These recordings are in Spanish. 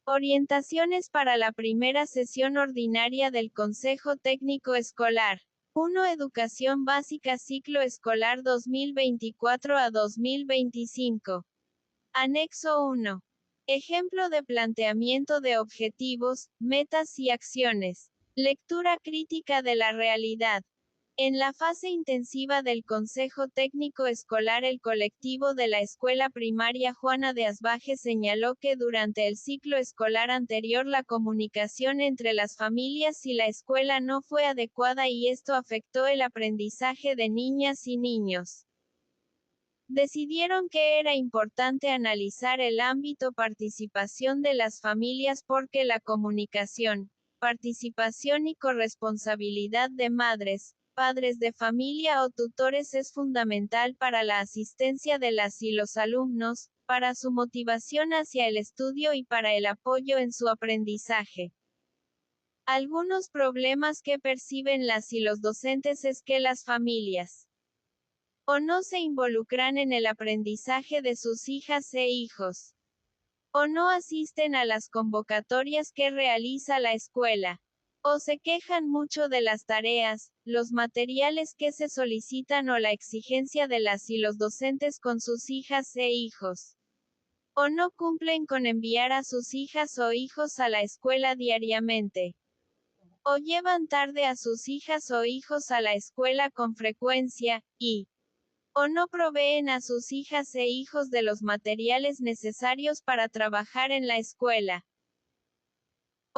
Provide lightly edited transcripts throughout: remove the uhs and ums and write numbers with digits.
Orientaciones para la primera sesión ordinaria del Consejo Técnico Escolar. 1. Educación básica ciclo escolar 2024 a 2025. Anexo 1. Ejemplo de planteamiento de objetivos, metas y acciones. Lectura crítica de la realidad. En la fase intensiva del Consejo Técnico Escolar, el colectivo de la Escuela Primaria Juana de Asbaje señaló que durante el ciclo escolar anterior la comunicación entre las familias y la escuela no fue adecuada y esto afectó el aprendizaje de niñas y niños. Decidieron que era importante analizar el ámbito participación de las familias porque la comunicación, participación y corresponsabilidad de madres, padres de familia o tutores es fundamental para la asistencia de las y los alumnos, para su motivación hacia el estudio y para el apoyo en su aprendizaje. Algunos problemas que perciben las y los docentes es que las familias o no se involucran en el aprendizaje de sus hijas e hijos, o no asisten a las convocatorias que realiza la escuela, o se quejan mucho de las tareas, los materiales que se solicitan o la exigencia de las y los docentes con sus hijas e hijos, o no cumplen con enviar a sus hijas o hijos a la escuela diariamente, o llevan tarde a sus hijas o hijos a la escuela con frecuencia, o no proveen a sus hijas e hijos de los materiales necesarios para trabajar en la escuela.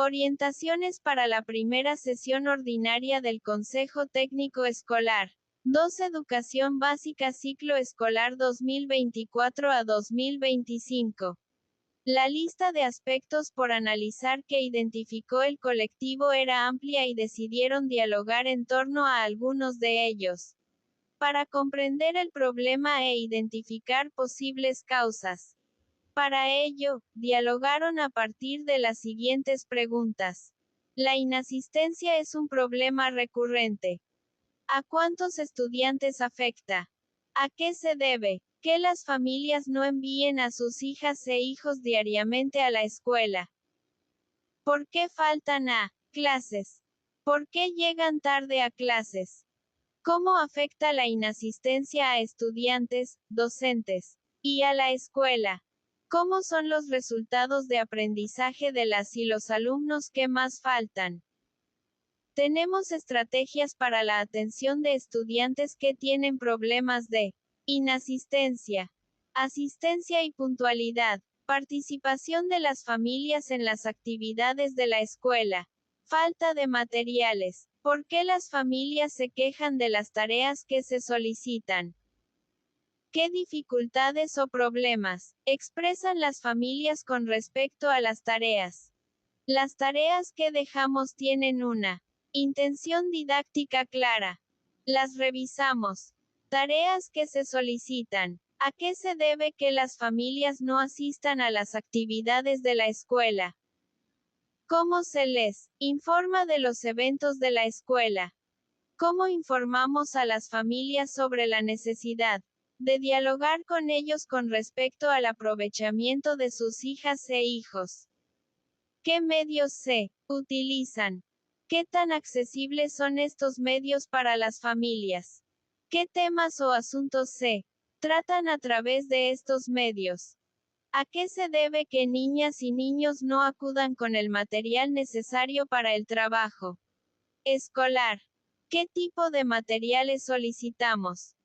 Orientaciones para la primera sesión ordinaria del Consejo Técnico Escolar. 2. Educación básica ciclo escolar 2024 a 2025. La lista de aspectos por analizar que identificó el colectivo era amplia y decidieron dialogar en torno a algunos de ellos, para comprender el problema e identificar posibles causas. Para ello, dialogaron a partir de las siguientes preguntas. La inasistencia es un problema recurrente. ¿A cuántos estudiantes afecta? ¿A qué se debe? Que las familias no envíen a sus hijas e hijos diariamente a la escuela. ¿Por qué faltan a clases? ¿Por qué llegan tarde a clases? ¿Cómo afecta la inasistencia a estudiantes, docentes y a la escuela? ¿Cómo son los resultados de aprendizaje de las y los alumnos que más faltan? Tenemos estrategias para la atención de estudiantes que tienen problemas de inasistencia, asistencia y puntualidad, participación de las familias en las actividades de la escuela, falta de materiales. ¿Por qué las familias se quejan de las tareas que se solicitan? ¿Qué dificultades o problemas expresan las familias con respecto a las tareas? Las tareas que dejamos tienen una intención didáctica clara. Las revisamos. Tareas que se solicitan. ¿A qué se debe que las familias no asistan a las actividades de la escuela? ¿Cómo se les informa de los eventos de la escuela? ¿Cómo informamos a las familias sobre la necesidad de dialogar con ellos con respecto al aprovechamiento de sus hijas e hijos? ¿Qué medios se utilizan? ¿Qué tan accesibles son estos medios para las familias? ¿Qué temas o asuntos se tratan a través de estos medios? ¿A qué se debe que niñas y niños no acudan con el material necesario para el trabajo escolar? ¿Qué tipo de materiales solicitamos?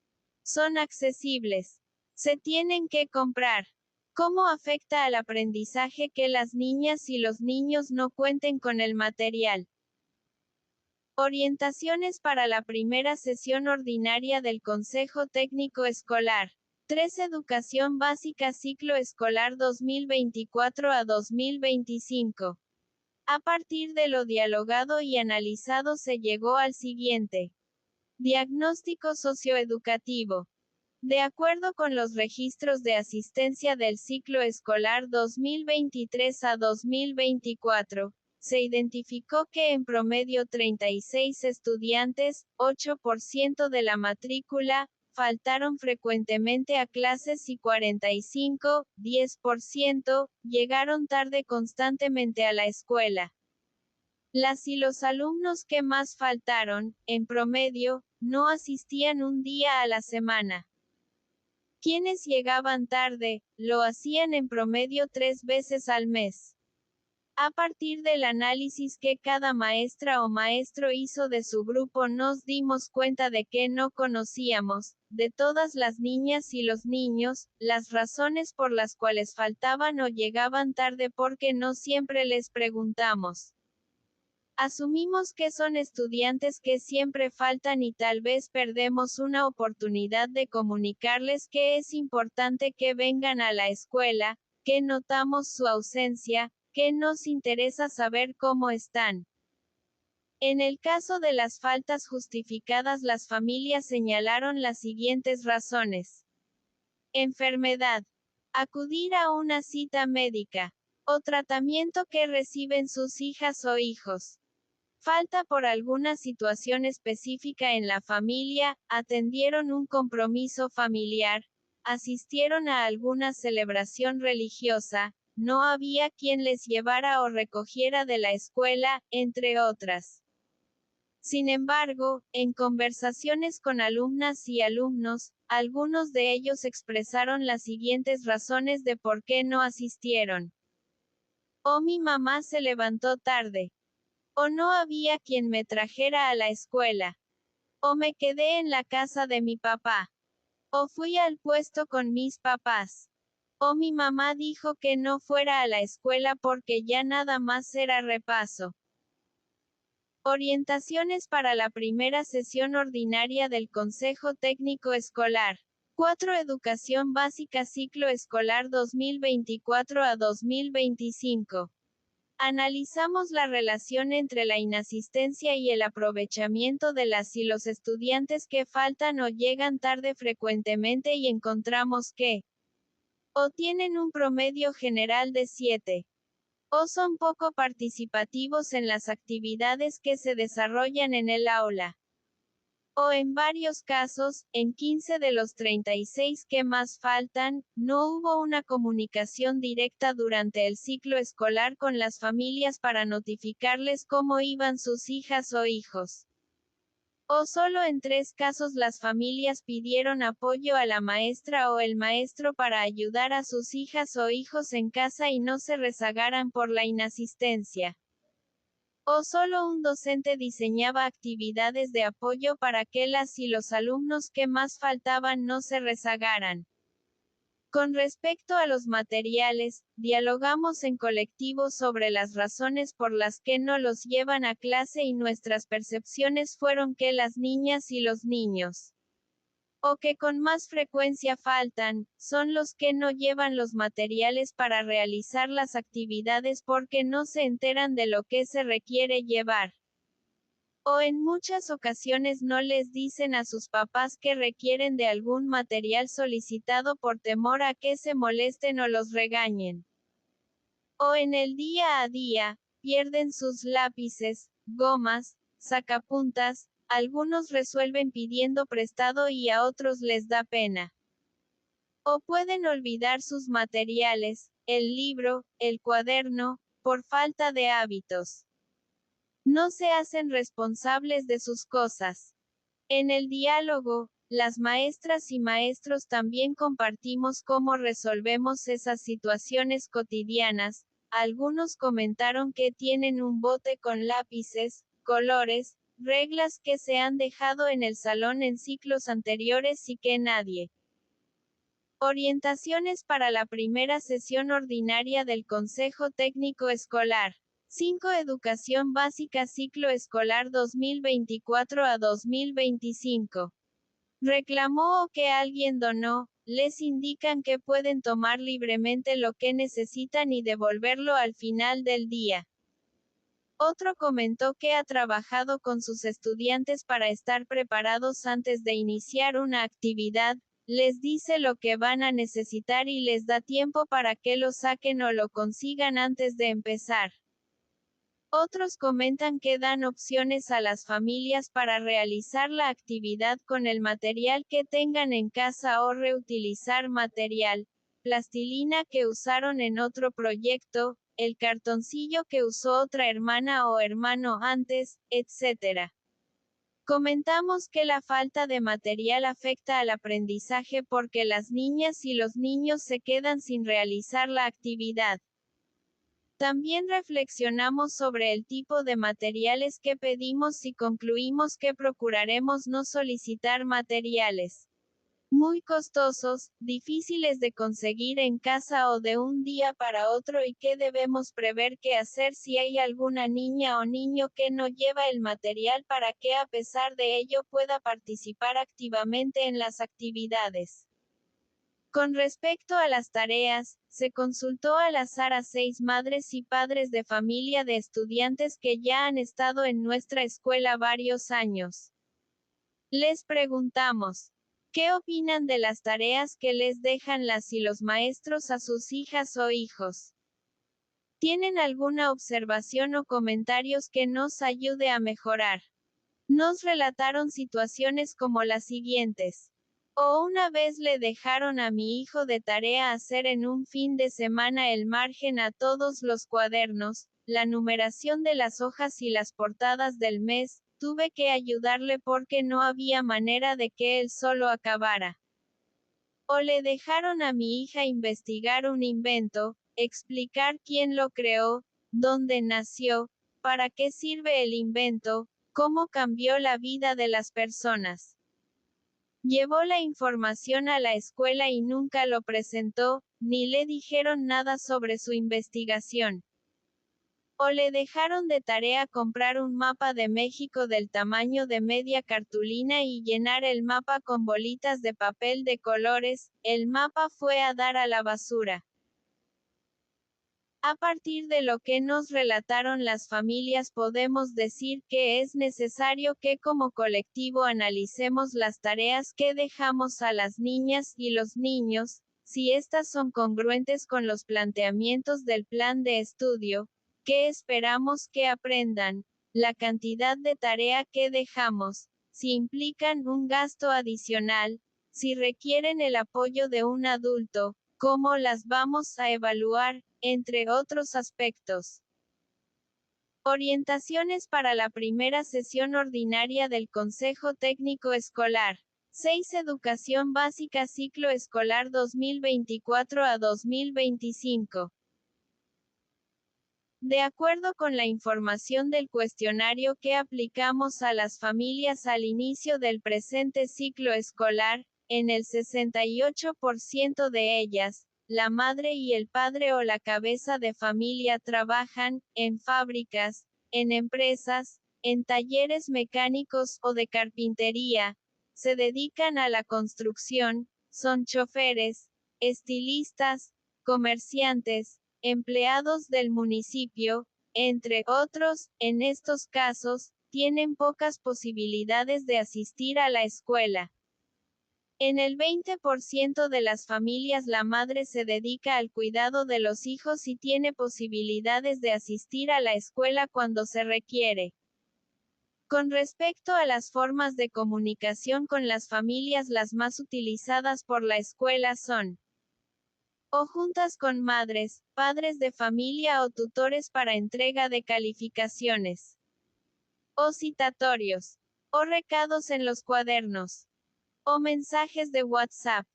¿Son accesibles? ¿Se tienen que comprar? ¿Cómo afecta al aprendizaje que las niñas y los niños no cuenten con el material? Orientaciones para la primera sesión ordinaria del Consejo Técnico Escolar. 3. Educación básica ciclo escolar 2024 a 2025. A partir de lo dialogado y analizado se llegó al siguiente diagnóstico socioeducativo. De acuerdo con los registros de asistencia del ciclo escolar 2023 a 2024, se identificó que en promedio 36 estudiantes, 8% de la matrícula, faltaron frecuentemente a clases y 45, 10%, llegaron tarde constantemente a la escuela. Las y los alumnos que más faltaron, en promedio, no asistían un día a la semana. Quienes llegaban tarde, lo hacían en promedio 3 veces al mes. A partir del análisis que cada maestra o maestro hizo de su grupo, nos dimos cuenta de que no conocíamos, de todas las niñas y los niños, las razones por las cuales faltaban o llegaban tarde porque no siempre les preguntamos. Asumimos que son estudiantes que siempre faltan y tal vez perdemos una oportunidad de comunicarles que es importante que vengan a la escuela, que notamos su ausencia, que nos interesa saber cómo están. En el caso de las faltas justificadas, las familias señalaron las siguientes razones: enfermedad, acudir a una cita médica o tratamiento que reciben sus hijas o hijos. Falta por alguna situación específica en la familia, atendieron un compromiso familiar, asistieron a alguna celebración religiosa, no había quien les llevara o recogiera de la escuela, entre otras. Sin embargo, en conversaciones con alumnas y alumnos, algunos de ellos expresaron las siguientes razones de por qué no asistieron. O mi mamá se levantó tarde. O no había quien me trajera a la escuela. O me quedé en la casa de mi papá. O fui al puesto con mis papás. O mi mamá dijo que no fuera a la escuela porque ya nada más era repaso. Orientaciones para la primera sesión ordinaria del Consejo Técnico Escolar. 4. Educación básica ciclo escolar 2024 a 2025. Analizamos la relación entre la inasistencia y el aprovechamiento de las y los estudiantes que faltan o llegan tarde frecuentemente y encontramos que o tienen un promedio general de 7, o son poco participativos en las actividades que se desarrollan en el aula. O en varios casos, en 15 de los 36 que más faltan, no hubo una comunicación directa durante el ciclo escolar con las familias para notificarles cómo iban sus hijas o hijos. O solo en 3 casos las familias pidieron apoyo a la maestra o el maestro para ayudar a sus hijas o hijos en casa y no se rezagaran por la inasistencia. O solo un docente diseñaba actividades de apoyo para que las y los alumnos que más faltaban no se rezagaran. Con respecto a los materiales, dialogamos en colectivo sobre las razones por las que no los llevan a clase y nuestras percepciones fueron que las niñas y los niños, o que con más frecuencia faltan, son los que no llevan los materiales para realizar las actividades porque no se enteran de lo que se requiere llevar. O en muchas ocasiones no les dicen a sus papás que requieren de algún material solicitado por temor a que se molesten o los regañen. O en el día a día, pierden sus lápices, gomas, sacapuntas, algunos resuelven pidiendo prestado y a otros les da pena. O pueden olvidar sus materiales, el libro, el cuaderno, por falta de hábitos. No se hacen responsables de sus cosas. En el diálogo, las maestras y maestros también compartimos cómo resolvemos esas situaciones cotidianas. Algunos comentaron que tienen un bote con lápices, colores, reglas que se han dejado en el salón en ciclos anteriores y que nadie. Orientaciones para la primera sesión ordinaria del Consejo Técnico Escolar. 5. Educación básica ciclo escolar 2024 a 2025. Reclamó o que alguien donó, les indican que pueden tomar libremente lo que necesitan y devolverlo al final del día. Otro comentó que ha trabajado con sus estudiantes para estar preparados antes de iniciar una actividad, les dice lo que van a necesitar y les da tiempo para que lo saquen o lo consigan antes de empezar. Otros comentan que dan opciones a las familias para realizar la actividad con el material que tengan en casa o reutilizar material, plastilina que usaron en otro proyecto, el cartoncillo que usó otra hermana o hermano antes, etc. Comentamos que la falta de material afecta al aprendizaje porque las niñas y los niños se quedan sin realizar la actividad. También reflexionamos sobre el tipo de materiales que pedimos y concluimos que procuraremos no solicitar materiales muy costosos, difíciles de conseguir en casa o de un día para otro y que debemos prever qué hacer si hay alguna niña o niño que no lleva el material para que a pesar de ello pueda participar activamente en las actividades. Con respecto a las tareas, se consultó al azar a 6 madres y padres de familia de estudiantes que ya han estado en nuestra escuela varios años. Les preguntamos, ¿qué opinan de las tareas que les dejan las y los maestros a sus hijas o hijos? ¿Tienen alguna observación o comentarios que nos ayude a mejorar? Nos relataron situaciones como las siguientes. O una vez le dejaron a mi hijo de tarea hacer en un fin de semana el margen a todos los cuadernos, la numeración de las hojas y las portadas del mes, tuve que ayudarle porque no había manera de que él solo acabara. O le dejaron a mi hija investigar un invento, explicar quién lo creó, dónde nació, para qué sirve el invento, cómo cambió la vida de las personas. Llevó la información a la escuela y nunca lo presentó, ni le dijeron nada sobre su investigación. O le dejaron de tarea comprar un mapa de México del tamaño de media cartulina y llenar el mapa con bolitas de papel de colores, el mapa fue a dar a la basura. A partir de lo que nos relataron las familias podemos decir que es necesario que como colectivo analicemos las tareas que dejamos a las niñas y los niños, si estas son congruentes con los planteamientos del plan de estudio, qué esperamos que aprendan, la cantidad de tarea que dejamos, si implican un gasto adicional, si requieren el apoyo de un adulto, cómo las vamos a evaluar, entre otros aspectos. Orientaciones para la primera sesión ordinaria del Consejo Técnico Escolar. 6. Educación Básica Ciclo Escolar 2024 a 2025. De acuerdo con la información del cuestionario que aplicamos a las familias al inicio del presente ciclo escolar, en el 68% de ellas, la madre y el padre o la cabeza de familia trabajan, en fábricas, en empresas, en talleres mecánicos o de carpintería, se dedican a la construcción, son choferes, estilistas, comerciantes, empleados del municipio, entre otros, en estos casos, tienen pocas posibilidades de asistir a la escuela. En el 20% de las familias la madre se dedica al cuidado de los hijos y tiene posibilidades de asistir a la escuela cuando se requiere. Con respecto a las formas de comunicación con las familias, las más utilizadas por la escuela son o juntas con madres, padres de familia o tutores para entrega de calificaciones, o citatorios, o recados en los cuadernos, o mensajes de WhatsApp,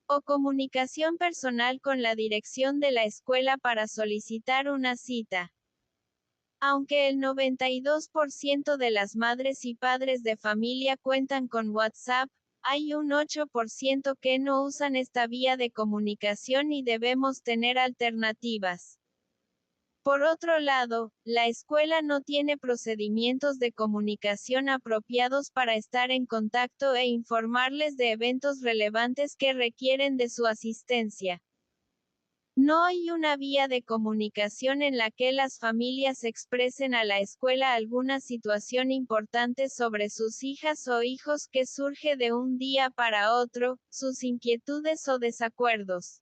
o comunicación personal con la dirección de la escuela para solicitar una cita. Aunque el 92% de las madres y padres de familia cuentan con WhatsApp, hay un 8% que no usan esta vía de comunicación y debemos tener alternativas. Por otro lado, la escuela no tiene procedimientos de comunicación apropiados para estar en contacto e informarles de eventos relevantes que requieren de su asistencia. No hay una vía de comunicación en la que las familias expresen a la escuela alguna situación importante sobre sus hijas o hijos que surge de un día para otro, sus inquietudes o desacuerdos.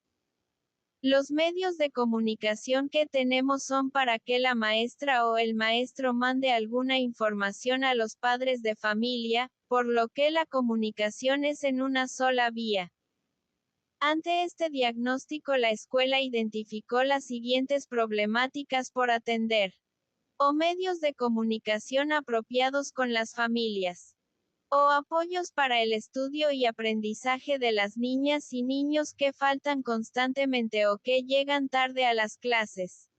Los medios de comunicación que tenemos son para que la maestra o el maestro mande alguna información a los padres de familia, por lo que la comunicación es en una sola vía. Ante este diagnóstico, la escuela identificó las siguientes problemáticas por atender. O medios de comunicación apropiados con las familias. O apoyos para el estudio y aprendizaje de las niñas y niños que faltan constantemente o que llegan tarde a las clases.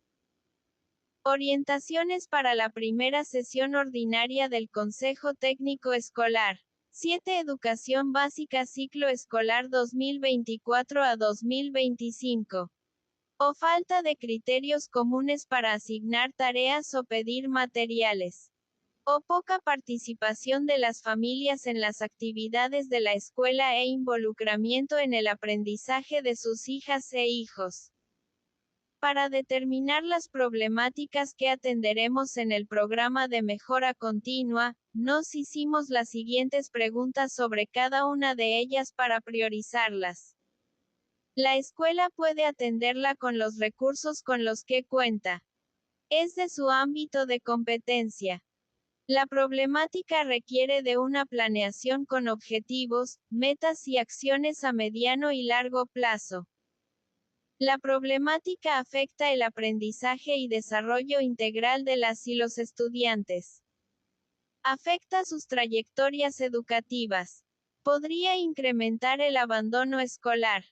Orientaciones para la primera sesión ordinaria del Consejo Técnico Escolar. 7. Educación básica ciclo escolar 2024 a 2025. O falta de criterios comunes para asignar tareas o pedir materiales. O poca participación de las familias en las actividades de la escuela e involucramiento en el aprendizaje de sus hijas e hijos. Para determinar las problemáticas que atenderemos en el programa de mejora continua, nos hicimos las siguientes preguntas sobre cada una de ellas para priorizarlas. La escuela puede atenderla con los recursos con los que cuenta. Es de su ámbito de competencia. La problemática requiere de una planeación con objetivos, metas y acciones a mediano y largo plazo. La problemática afecta el aprendizaje y desarrollo integral de las y los estudiantes. Afecta sus trayectorias educativas. Podría incrementar el abandono escolar.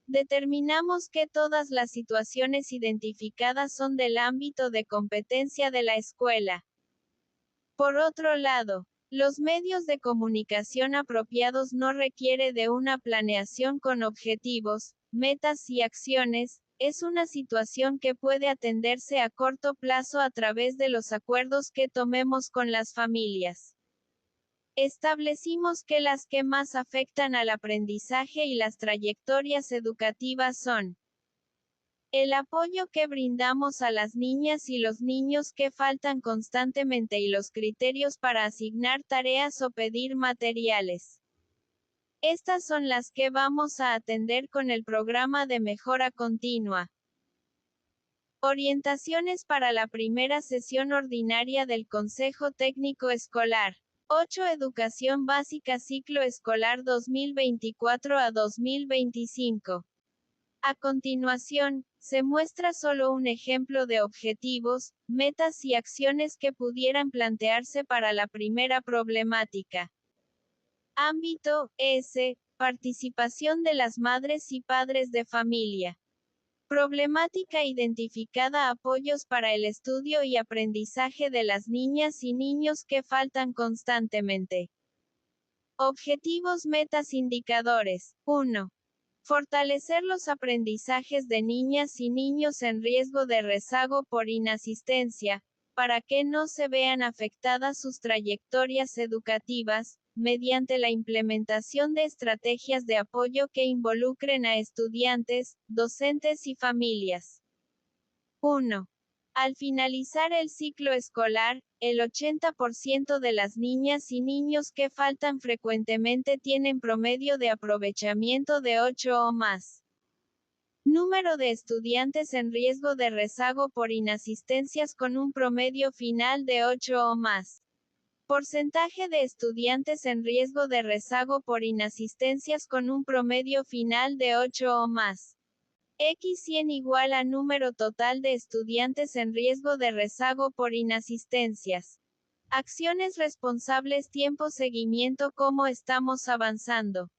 Determinamos que todas las situaciones identificadas son del ámbito de competencia de la escuela. Por otro lado, los medios de comunicación apropiados no requiere de una planeación con objetivos, metas y acciones, es una situación que puede atenderse a corto plazo a través de los acuerdos que tomemos con las familias. Establecimos que las que más afectan al aprendizaje y las trayectorias educativas son el apoyo que brindamos a las niñas y los niños que faltan constantemente y los criterios para asignar tareas o pedir materiales. Estas son las que vamos a atender con el programa de mejora continua. Orientaciones para la primera sesión ordinaria del Consejo Técnico Escolar. 8. Educación básica ciclo escolar 2024 a 2025. A continuación, se muestra solo un ejemplo de objetivos, metas y acciones que pudieran plantearse para la primera problemática. Ámbito S. Participación de las madres y padres de familia. Problemática identificada: apoyos para el estudio y aprendizaje de las niñas y niños que faltan constantemente. Objetivos, metas, indicadores. 1. Fortalecer los aprendizajes de niñas y niños en riesgo de rezago por inasistencia, para que no se vean afectadas sus trayectorias educativas, mediante la implementación de estrategias de apoyo que involucren a estudiantes, docentes y familias. 1. Al finalizar el ciclo escolar, el 80% de las niñas y niños que faltan frecuentemente tienen promedio de aprovechamiento de 8 o más. Número de estudiantes en riesgo de rezago por inasistencias con un promedio final de 8 o más. Porcentaje de estudiantes en riesgo de rezago por inasistencias con un promedio final de 8 o más. X100 igual a número total de estudiantes en riesgo de rezago por inasistencias. Acciones responsables, tiempo, seguimiento, cómo estamos avanzando.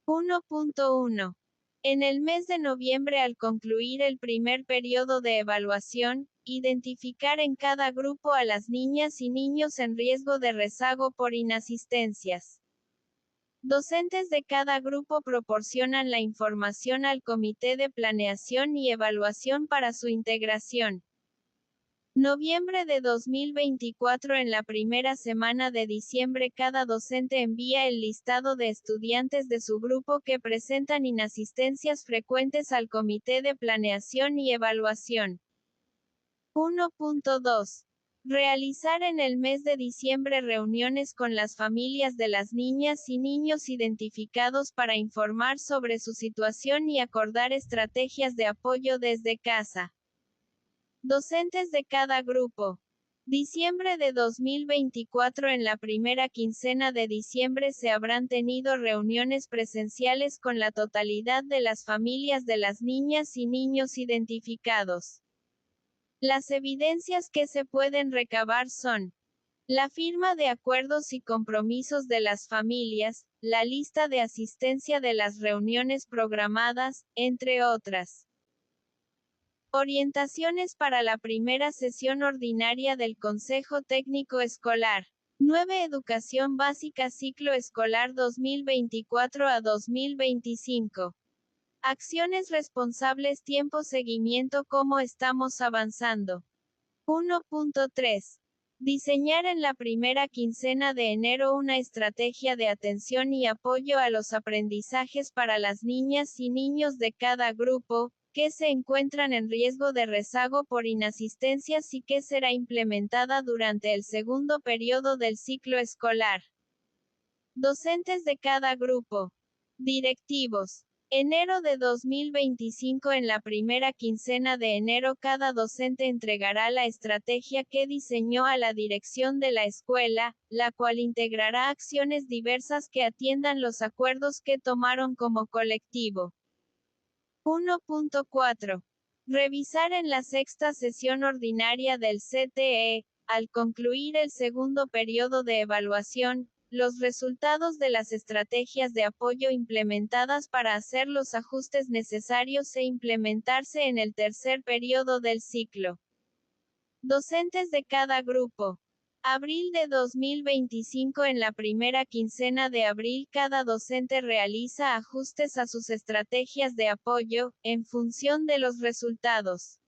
1.1. En el mes de noviembre, al concluir el primer periodo de evaluación, identificar en cada grupo a las niñas y niños en riesgo de rezago por inasistencias. Docentes de cada grupo proporcionan la información al Comité de Planeación y Evaluación para su integración. Noviembre de 2024. En la primera semana de diciembre, cada docente envía el listado de estudiantes de su grupo que presentan inasistencias frecuentes al Comité de Planeación y Evaluación. 1.2. Realizar en el mes de diciembre reuniones con las familias de las niñas y niños identificados para informar sobre su situación y acordar estrategias de apoyo desde casa. Docentes de cada grupo. Diciembre de 2024. En la primera quincena de diciembre se habrán tenido reuniones presenciales con la totalidad de las familias de las niñas y niños identificados. Las evidencias que se pueden recabar son la firma de acuerdos y compromisos de las familias, la lista de asistencia de las reuniones programadas, entre otras. Orientaciones para la primera sesión ordinaria del Consejo Técnico Escolar. 9. Educación básica ciclo escolar 2024 a 2025. Acciones responsables. Tiempo. Seguimiento. ¿Cómo estamos avanzando? 1.3. Diseñar en la primera quincena de enero una estrategia de atención y apoyo a los aprendizajes para las niñas y niños de cada grupo, que se encuentran en riesgo de rezago por inasistencias y que será implementada durante el segundo periodo del ciclo escolar. Docentes de cada grupo. Directivos. Enero de 2025. En la primera quincena de enero cada docente entregará la estrategia que diseñó a la dirección de la escuela, la cual integrará acciones diversas que atiendan los acuerdos que tomaron como colectivo. 1.4. Revisar en la sexta sesión ordinaria del CTE, al concluir el segundo periodo de evaluación, los resultados de las estrategias de apoyo implementadas para hacer los ajustes necesarios e implementarse en el tercer periodo del ciclo. Docentes de cada grupo. Abril de 2025. En la primera quincena de abril cada docente realiza ajustes a sus estrategias de apoyo, en función de los resultados.